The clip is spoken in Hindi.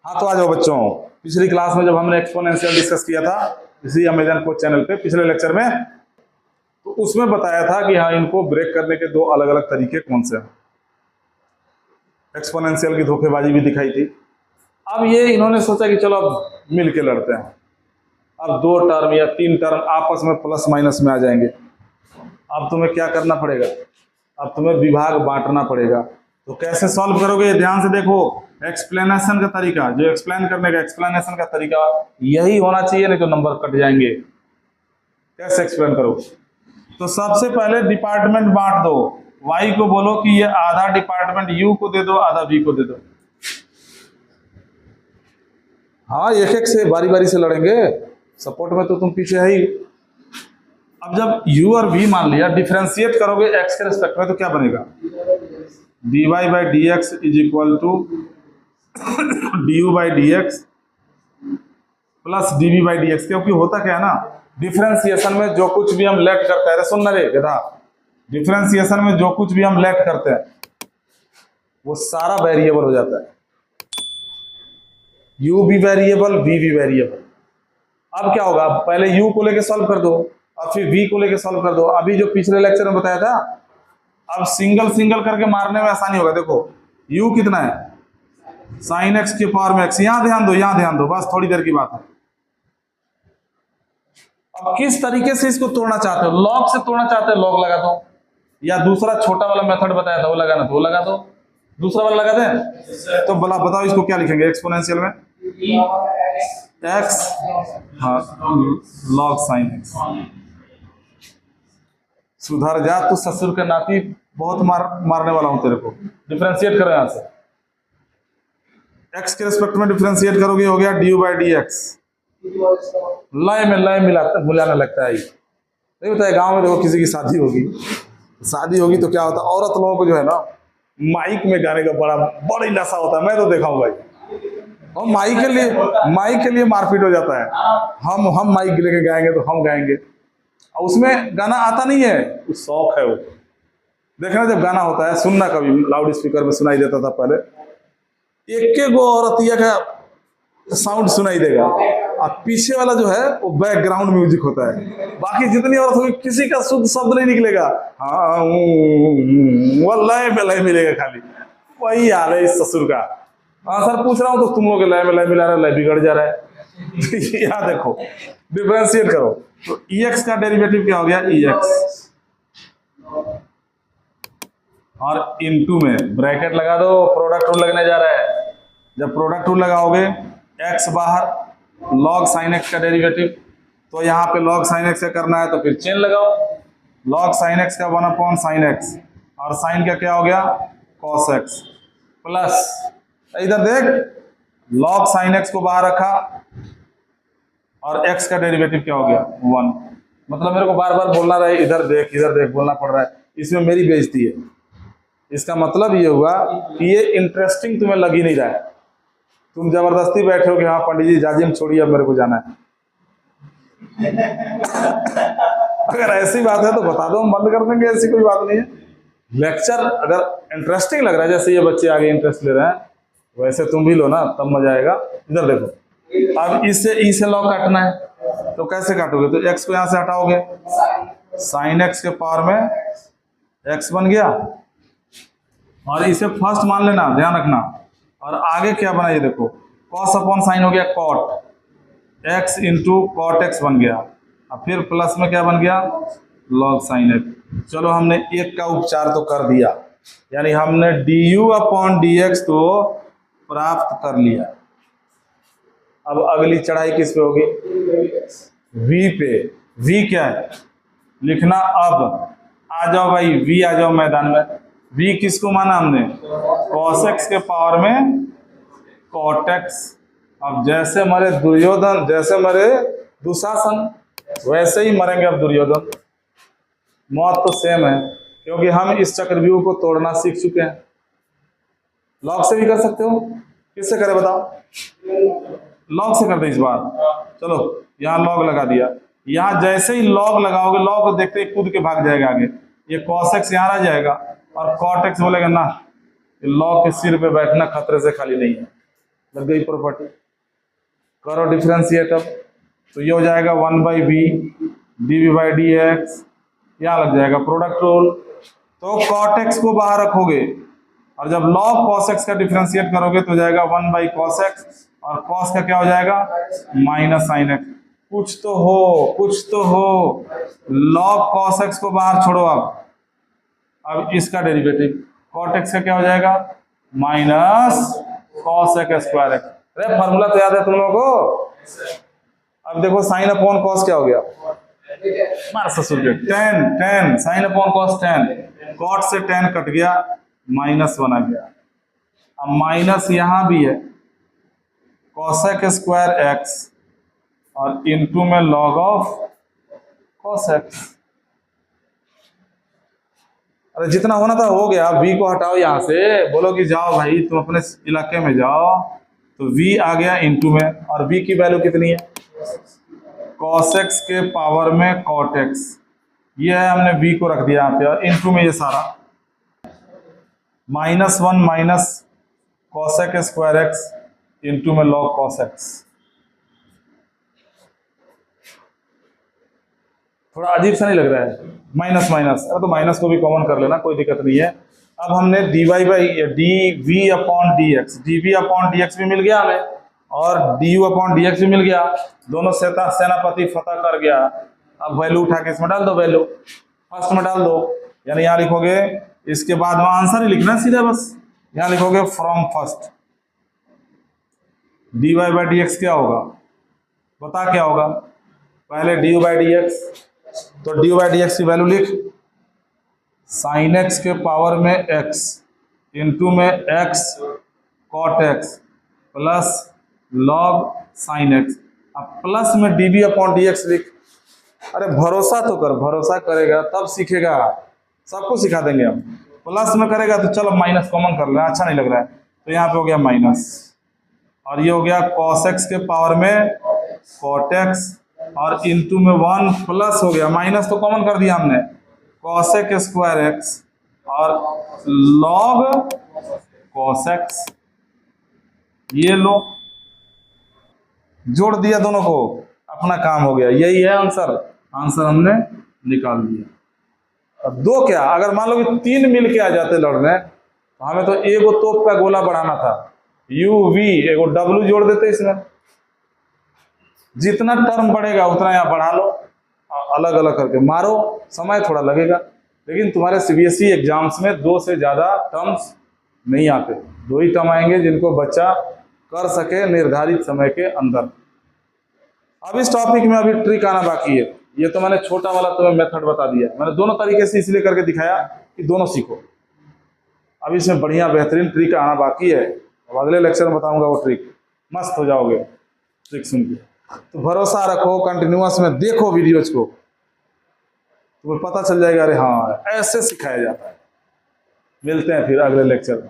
हाँ तो आ जाओ बच्चों, पिछली क्लास में जब हमने एक्सपोनेंशियल डिस्कस किया था इसी अमेजन कोच चैनल पे पिछले लेक्चर में, तो उसमें बताया था कि हाँ इनको ब्रेक करने के दो अलग अलग तरीके कौन से हैं। एक्सपोनेंशियल की धोखेबाजी भी दिखाई थी। अब ये इन्होंने सोचा कि चलो अब मिल के लड़ते हैं, अब 2 टर्म या 3 टर्म आपस में प्लस माइनस में आ जाएंगे। अब तुम्हें क्या करना पड़ेगा, अब तुम्हें विभाग बांटना पड़ेगा। तो कैसे सॉल्व करोगे, ध्यान से देखो। एक्सप्लेनेशन का तरीका, जो एक्सप्लेन करने का एक्सप्लेनेशन का तरीका यही होना चाहिए, नहीं तो नंबर कट जाएंगे। कैसे एक्सप्लेन करो, तो सबसे पहले डिपार्टमेंट बांट दो। वाई को बोलो कि ये आधा डिपार्टमेंट यू को दे दो, आधा वी को दे दो। हाँ एक एक से बारी बारी से लड़ेंगे, सपोर्ट में तो तुम पीछे है ही। अब जब u और v मान लिया, डिफरेंशिएट करोगे x के रिस्पेक्ट में, तो क्या बनेगा, dy by D X is equal to du by D X plus dv by D X. क्योंकि होता क्या है ना, डिफरेंशिएशन में जो कुछ भी हम लेट करते हैं, सुन ना रे गधा, डिफरेंशिएशन में जो कुछ भी हम लेट करते हैं वो सारा वेरिएबल हो जाता है। u भी वेरिएबल, v भी वेरिएबल। अब क्या होगा, पहले u को लेके सॉल्व कर दो, अब फिर v को लेके सॉल्व कर दो। अभी जो पिछले लेक्चर में बताया था, अब सिंगल सिंगल करके मारने में आसानी होगा। देखो u कितना है, साइन x के पावर में x। यहां ध्यान दो, यहां ध्यान दो, बस थोड़ी देर की बात है। अब किस तरीके से इसको तोड़ना चाहते हो, लॉग से तोड़ना चाहते हो, लॉग लगा दो, या दूसरा छोटा वाला मेथड बताया था वो लगाना तो वो लगा दो। दूसरा वाला लगा दें तो बोला, बताओ इसको क्या लिखेंगे एक्सपोनेंशियल में, x, हाँ लॉग साइन x। सुधर जा तू ससुर के नाती, बहुत मारने वाला हूं तेरे को। डिफरेंशिएट करो यहां से, x के रिस्पेक्ट में डिफरेंशिएट करोगे, हो गया du बाई डी एक्स। लय में लय मिलाने लगता है। नहीं बताया, गांव में देखो किसी की शादी होगी तो क्या होता है, औरत लोगों को जो है ना माइक में गाने का बड़ा नशा होता है। मैं तो देखा हूं भाई, और माइक के लिए मारपीट हो जाता है। हम माइक लेके गाएंगे तो हम गाएंगे, और उसमें गाना आता नहीं है, उस शौक है वो देखना। जब गाना होता है सुनना, कभी लाउड स्पीकर में सुनाई देता था पहले, एक गो औरतिया का साउंड सुनाई देगा, और पीछे वाला जो है वो बैकग्राउंड म्यूजिक होता है। बाकी जितनी औरत होगी किसी का शुद्ध शब्द नहीं निकलेगा, हाँ वो लय में लय मिलेगा खाली। वही हाल है इस ससुर का। हाँ सर पूछ रहा हूँ, तो तुम लोग लय में लय मिला रहे, लय बिगड़ जा रहा है। यहाँ देखो डिफरेंशिएट करो, तो ex का डेरिवेटिव क्या हो गया, ex, और इनटू में ब्रैकेट लगा दो, प्रोडक्ट रूल लगने जा रहा है। जब प्रोडक्ट रूल लगाओगे, x बाहर, log sin x का डेरिवेटिव, तो यहाँ पे log sin x का करना है तो फिर चेन लगाओ, log sin x का 1/sin x, और sin का क्या हो गया, cos x, प्लस इधर देख log sin x को बाहर रखा, और x का डेरिवेटिव क्या हो गया, 1। मतलब मेरे को बार बार बोलना रहे, इधर देख बोलना पड़ रहा है, इसमें मेरी बेइज्जती है। इसका मतलब ये हुआ कि ये इंटरेस्टिंग तुम्हें लग ही नहीं रहा है, तुम जबरदस्ती बैठे हो कि हाँ पंडित जी जाजिम छोड़िए अब मेरे को जाना है। अगर ऐसी बात है तो बता दो, हम बंद कर देंगे, ऐसी कोई बात नहीं है। लेक्चर अगर इंटरेस्टिंग लग रहा है, जैसे ये बच्चे आगे इंटरेस्ट ले रहे हैं, वैसे तुम भी लो ना, तब मजा आएगा। इधर देखो, अब इससे ई से लॉग काटना है, तो कैसे काटोगे, तो x को यहां से हटाओगे, साइन x के पावर में x बन गया, और इसे फर्स्ट मान लेना, ध्यान रखना। और आगे क्या बना, ये देखो cos अपॉन साइन हो गया cot x into cot x बन गया, और फिर प्लस में क्या बन गया, log sin x। चलो हमने एक का उपचार तो कर दिया, यानी हमने du अपॉन dx तो प्राप्त कर लिया। अब अगली चढ़ाई किस पे होगी, v पे। v क्या है लिखना, अब आ जाओ भाई, v आ जाओ मैदान में। v किसको माना हमने, cos x के पावर में cot x। अब जैसे मरे दुर्योधन, जैसे मरे दुशासन, वैसे ही मरेंगे अब दुर्योधन। मौत तो सेम है, क्योंकि हम इस चक्रव्यूह को तोड़ना सीख चुके हैं। लॉग से भी कर सकते हो, किससे करे बताओ, लॉग से कर दे इस बार। चलो यहाँ लॉग लगा दिया, यहाँ जैसे ही लॉग लगाओगे, लॉग को देखते ही कूद के भाग जाएगा आगे। ये cos x यहाँ आ जाएगा, और cot x बोलेगा ना, लॉग के सिर पे बैठना खतरे से खाली नहीं है। लग गई प्रॉपर्टी। करो डिफ्रेंशिएट अब, तो ये हो जाएगा 1/b dv/dx, यहाँ लग जाएगा प्रोडक्ट रूल। तो cot x को बाहर रखोगे और जब log cos x का डिफ्रेंशिएट करोगे तो हो जाएगा 1/cos x, और cos का क्या हो जाएगा माइनस sin x। कुछ तो हो। log cos x को बाहर छोड़ो अब इसका डेरिवेटिव cot x का क्या हो जाएगा minus cos x square x। अरे फॉर्मूला तो याद है तुम लोगों को। अब देखो साइन अपॉन कॉस क्या हो गया, मार ससुर के tan sine upon cos tan, cot से tan कट गया, -1 आ गया। अब माइनस यहां भी है cosec स्क्वायर x और इनटू में log ऑफ cos x। अरे जितना होना था हो गया, v को हटाओ यहां से, बोलो कि जाओ भाई तुम अपने इलाके में जाओ, तो v आ गया इनटू में, और v की वैल्यू कितनी है cos x के पावर में cot x, ये है हमने v को रख दिया यहाँ पे, और इनटू में ये सारा -1 minus cosec square x into में log cos x। थोड़ा अजीब सा नहीं लग रहा है माइनस माइनस, अरे तो माइनस को भी कॉमन कर लेना, कोई दिक्कत नहीं है। अब हमने dv अपॉन dx भी मिल गया हमें, और du अपॉन dx भी मिल गया, दोनों सेनापति फतह कर गया। अब वैल्यू उठा के इसमें डाल दो, वैल्यू फर्स्ट में डाल दो, यानी यहाँ लिखोगे, इसके बाद में आंसर ही लिखना सीधा, बस यहाँ लिखोगे फ्रॉम फर्स्ट dy/dx क्या होगा, बता क्या होगा, पहले du/dx, तो du/dx की वैल्यू लिख sin x के पावर में x इनटू में x cot x plus log sin x, अब प्लस में dv अपॉन dx लिख। अरे भरोसा तो कर, भरोसा करेगा तब सीखेगा, सबको सिखा देंगे हम। प्लस में करेगा तो चलो माइनस कॉमन कर लेना, अच्छा नहीं लग रहा है, तो यहाँ पे हो गया माइनस, और ये हो गया cos x के पावर में cot x, और इनटू में 1 प्लस हो गया, माइनस तो कॉमन कर दिया हमने, cosec स्क्वायर x और log cos x, ये लो जोड़ दिया दोनों को, अपना काम हो गया। यही है आंसर, आंसर हमने निकाल दिया। अब दो क्या, अगर मान लो कि 3 मिल के आ जाते लड़ने, तो हमें तो एगो तोप का गोला बढ़ाना था, uv एगो w जोड़ देते इसमें, जितना टर्म बढ़ेगा उतना यहाँ बढ़ा लो, अलग अलग करके मारो, समय थोड़ा लगेगा, लेकिन तुम्हारे सीबीएसई एग्जाम्स में 2 से ज्यादा टर्म्स नहीं आते, 2 ही टर्म आएंगे जिनको बच्चा कर सके निर्धारित समय के अंदर। अब इस टॉपिक में अभी ट्रिक आना बाकी है, ये तो मैंने छोटा वाला तुम्हें मेथड बता दिया, मैंने दोनों तरीके से इसलिए करके दिखाया कि दोनों सीखो। अब इसमें बढ़िया बेहतरीन ट्रिक आना बाकी है, अब अगले लेक्चर में बताऊंगा वो ट्रिक, मस्त हो जाओगे ट्रिक सुन के। तो भरोसा रखो, कंटिन्यूअस में देखो वीडियोज को, तुम्हें पता चल जाएगा, अरे हाँ ऐसे सिखाया जाता है। मिलते हैं फिर अगले लेक्चर में।